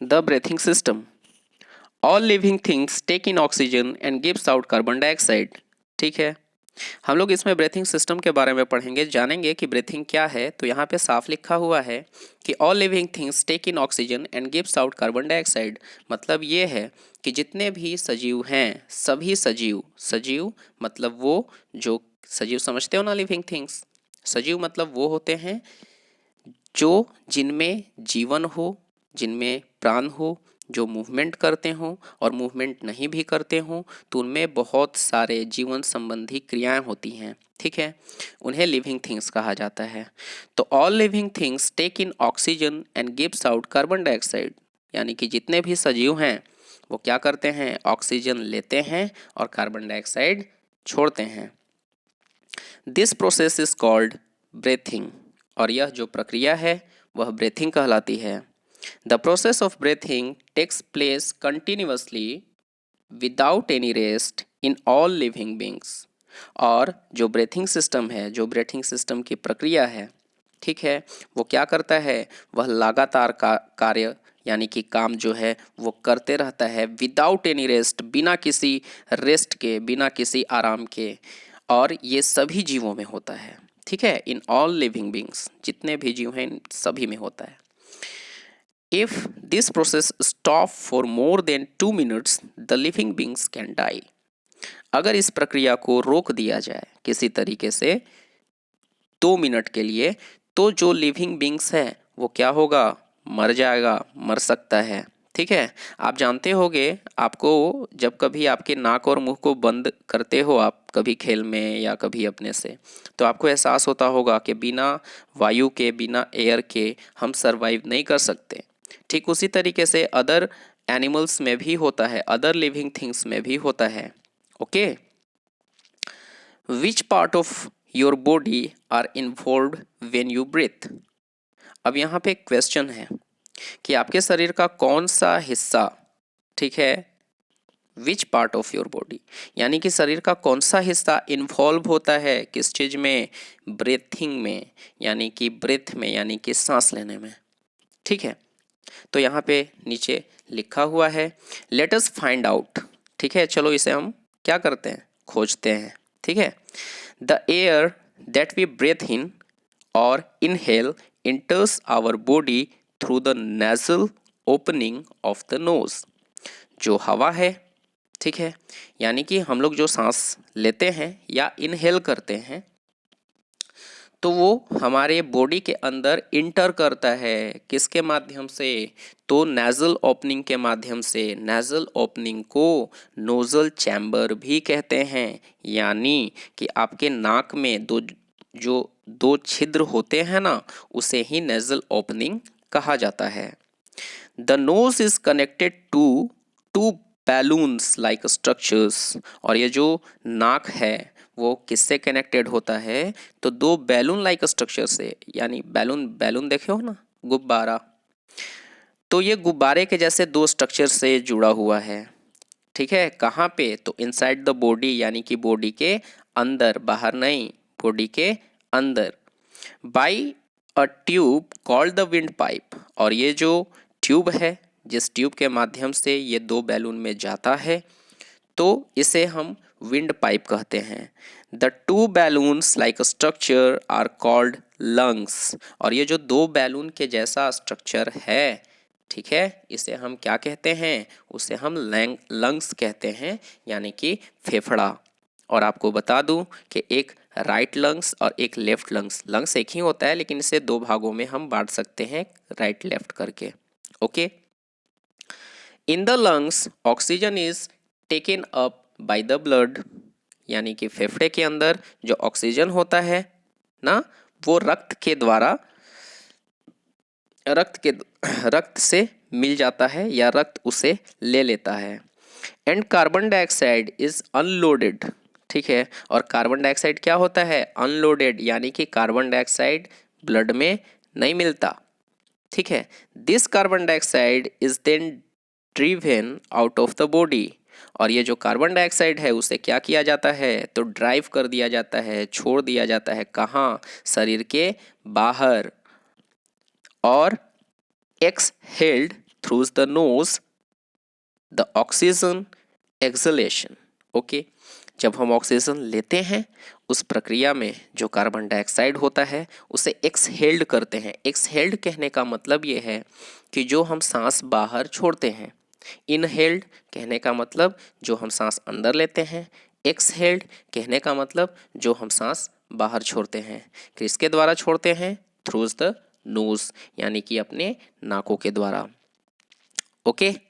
The breathing system. All living things take in oxygen and gives out carbon dioxide. ठीक है, हम लोग इसमें ब्रीथिंग सिस्टम के बारे में पढ़ेंगे, जानेंगे कि ब्रीथिंग क्या है। तो यहाँ पे साफ लिखा हुआ है कि all living things take in oxygen and gives out carbon dioxide. मतलब ये है कि जितने भी सजीव हैं, सभी सजीव, सजीव मतलब वो जो सजीव समझते हो ना, लिविंग थिंग्स। सजीव मतलब वो होते हैं जो जिनमें जीवन हो, जिनमें प्राण हो, जो मूवमेंट करते हों और मूवमेंट नहीं भी करते हों तो उनमें बहुत सारे जीवन संबंधी क्रियाएं होती हैं। ठीक है, उन्हें लिविंग थिंग्स कहा जाता है। तो all living things take in oxygen and gives out carbon dioxide, यानी कि जितने भी सजीव हैं वो क्या करते हैं, ऑक्सीजन लेते हैं और कार्बन डाइऑक्साइड छोड़ते हैं। This process is called breathing, और यह जो प्रक्रिया है वह ब्रीथिंग कहलाती है। The process of breathing takes place continuously without any rest in all living beings. और जो ब्रीथिंग सिस्टम है, जो ब्रीथिंग सिस्टम की प्रक्रिया है, ठीक है, वो क्या करता है, वह लगातार का कार्य यानी कि काम जो है वो करते रहता है विदाउट एनी रेस्ट, बिना किसी रेस्ट के, बिना किसी आराम के। और ये सभी जीवों में होता है। ठीक है, इन ऑल लिविंग बींग्स, जितने भी जीव हैं इन सभी में होता है। If this process stop for more than 2 minutes, the living beings can die. अगर इस प्रक्रिया को रोक दिया जाए किसी तरीके से 2 मिनट के लिए, तो जो लिविंग बींग्स है वो क्या होगा, मर जाएगा, मर सकता है। ठीक है, आप जानते होंगे, आपको जब कभी आपके नाक और मुंह को बंद करते हो आप कभी खेल में या कभी अपने से, तो आपको एहसास होता होगा कि बिना वायु के, बिना एयर के हम सरवाइव नहीं कर सकते। ठीक उसी तरीके से अदर एनिमल्स में भी होता है, अदर लिविंग थिंग्स में भी होता है। Okay, which part of your body are involve when you breathe. अब यहाँ पे एक क्वेश्चन है कि आपके शरीर का कौन सा हिस्सा, ठीक है, विच पार्ट ऑफ योर बॉडी यानी कि शरीर का कौन सा हिस्सा इन्वॉल्व होता है किस चीज में, ब्रीथिंग में, यानी कि ब्रेथ में, यानी कि सांस लेने में। ठीक है, तो यहाँ पे नीचे लिखा हुआ है, लेट अस फाइंड आउट। ठीक है, चलो इसे हम क्या करते हैं, खोजते हैं। ठीक है, the air that we breathe in और inhale enters our body through the nasal opening of the nose. जो हवा है, ठीक है, यानी कि हम लोग जो सांस लेते हैं या इनहेल करते हैं, तो वो हमारे बॉडी के अंदर इंटर करता है किसके माध्यम से, तो नेजल ओपनिंग के माध्यम से। नेजल ओपनिंग को नोजल चैम्बर भी कहते हैं, यानी कि आपके नाक में दो छिद्र होते हैं ना, उसे ही नेजल ओपनिंग कहा जाता है। The nose is connected to two balloons like structures, और ये जो नाक है वो किससे कनेक्टेड होता है, तो दो बैलून लाइक स्ट्रक्चर से, यानी बैलून, बैलून देखे हो ना, गुब्बारा, तो ये गुब्बारे के जैसे दो स्ट्रक्चर से जुड़ा हुआ है। ठीक है, कहाँ पे, तो इनसाइड द बॉडी, यानी कि बॉडी के अंदर, बाहर नहीं, बॉडी के अंदर। By a tube called the wind pipe, और ये जो ट्यूब है, जिस ट्यूब के माध्यम से ये दो बैलून में जाता है, तो इसे हम विंड पाइप कहते हैं। The two balloons like structure are called lungs, और ये जो दो बैलून के जैसा स्ट्रक्चर है, ठीक है, इसे हम क्या कहते हैं, उसे हम लंग्स कहते हैं, यानी कि फेफड़ा। और आपको बता दूं कि एक राइट लंग्स और एक लेफ्ट लंग्स, लंग्स एक ही होता है लेकिन इसे दो भागों में हम बांट सकते हैं, राइट लेफ्ट करके। Okay, in the lungs oxygen is taken up by the blood, यानी कि फेफड़े के अंदर जो ऑक्सीजन होता है ना, वो रक्त के द्वारा, रक्त से मिल जाता है या रक्त उसे ले लेता है। And carbon dioxide is unloaded, ठीक है, और कार्बन डाइऑक्साइड क्या होता है, अनलोडेड, यानी कि कार्बन डाइऑक्साइड ब्लड में नहीं मिलता। ठीक है, this carbon dioxide is then driven out of the body, और ये जो कार्बन डाइऑक्साइड है उसे क्या किया जाता है, तो ड्राइव कर दिया जाता है, छोड़ दिया जाता है, कहाँ, शरीर के बाहर, और exhaled through the nose the oxygen acceleration. Okay, जब हम ऑक्सीजन लेते हैं उस प्रक्रिया में जो कार्बन डाइऑक्साइड होता है उसे एक्सहेल्ड करते हैं। एक्सहेल्ड कहने का मतलब ये है कि जो हम सांस बाहर छोड़ते हैं। इनहेल्ड कहने का मतलब जो हम सांस अंदर लेते हैं। एक्सहेल्ड कहने का मतलब जो हम सांस बाहर छोड़ते हैं। किसके द्वारा छोड़ते हैं? थ्रू द नोज, यानी कि अपने नाकों के द्वारा। ओके।